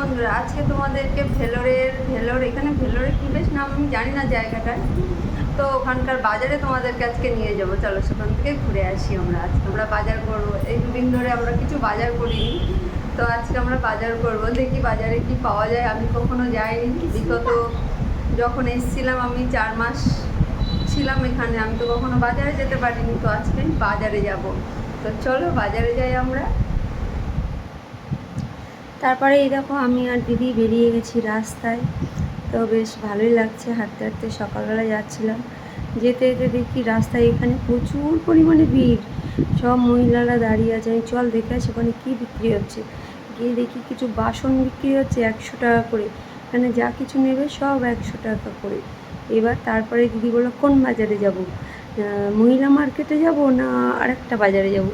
বন্ধুরা, আজকে তোমাদেরকে ভেলোর এখানে ভেলোরে কী বেশ নাম আমি জানি না জায়গাটায়, তো ওখানকার বাজারে তোমাদেরকে আজকে নিয়ে যাবো। চলো সেখান থেকে ঘুরে আসি। আজকে আমরা বাজার করবো। এই দুদিন ধরে আমরা কিছু বাজার করিনি, তো আজকে আমরা বাজার করবো। দেখি বাজারে কি পাওয়া যায়। আমি কখনো যাইনি, বিগত যখন এসেছিলাম আমি 4 মাস ছিলাম এখানে, আমি তো কখনো বাজারে যেতে পারিনি। তো আজকে বাজারে যাব, তো চলো বাজারে যাই আমরা। তারপরে এই দেখো আমি আর দিদি বেরিয়ে গেছি রাস্তায়। তো বেশ ভালোই লাগছে হাঁটতে হাঁটতে। সকালবেলা যাচ্ছিলাম, যেতে যেতে দেখি রাস্তায় এখানে প্রচুর পরিমাণে ভিড়, সব মহিলারা দাঁড়িয়ে আছে। আমি চল দেখে আসি ওখানে কী বিক্রি হচ্ছে। গিয়ে দেখি কিছু বাসন বিক্রি হচ্ছে 100 টাকা করে। এখানে যা কিছু নেবে সব 100 টাকা করে। এবার তারপরে দিদি বললো কোন বাজারে যাব, মহিলা মার্কেটে যাব না আরেকটা বাজারে যাব।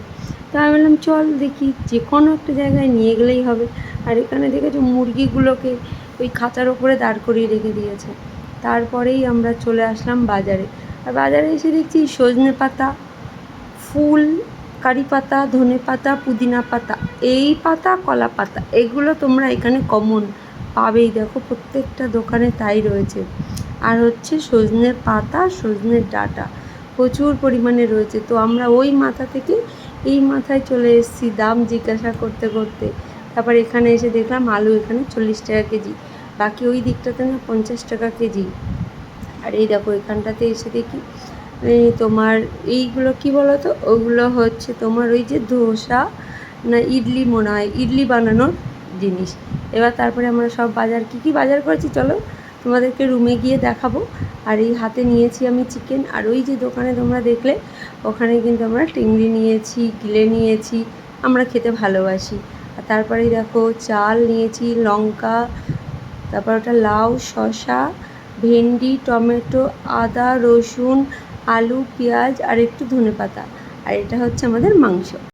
তো আমি বললাম চল দেখি, যে কোনো একটা জায়গায় নিয়ে গেলেই হবে। আর এখানে দেখেছো মুরগিগুলোকে ওই খাঁচার ওপরে দাঁড় করিয়ে রেখে দিয়েছে। তারপরেই আমরা চলে আসলাম বাজারে। আর বাজারে এসে দেখছি সজনে পাতা, ফুল, কারি পাতা, ধনে পাতা, পুদিনা পাতা, এই পাতা, কলা পাতা, এগুলো তোমরা এখানে কমন পাবেই। দেখো প্রত্যেকটা দোকানে তাই রয়েছে। আর হচ্ছে সজনের পাতা, সজনের ডাঁটা প্রচুর পরিমাণে রয়েছে। তো আমরা ওই মাথা থেকে এই মাথায় চলে এসেছি দাম জিজ্ঞাসা করতে করতে। তারপর এখানে এসে দেখলাম আলু এখানে 40 টাকা কেজি, বাকি ওই দিকটাতে না 50 টাকা কেজি। আর এই দেখো এখানটাতে এসে দেখি তোমার এইগুলো কি বলো তো, ওগুলো হচ্ছে তোমার ওই যে ধোসা না ইডলি, মনে হয় ইডলি বানানোর জিনিস। এবার তারপরে আমরা সব বাজার কী বাজার করেছি চলো তোমাদেরকে রুমে গিয়ে দেখাবো। আর এই হাতে নিয়েছি আমি চিকেন। আর ওই যে দোকানে তোমরা দেখলে ওখানে কিন্তু আমরা টেংরি নিয়েছি, গিলে নিয়েছি, আমরা খেতে ভালোবাসি। আর তারপরে দেখো চাল নিয়েছি, লঙ্কা, তারপর ওটা লাউ, শসা, ভেন্ডি, টমেটো, আদা, রসুন, আলু, পেঁয়াজ আর একটু ধনেপাতা। আর এটা হচ্ছে আমাদের মাংস।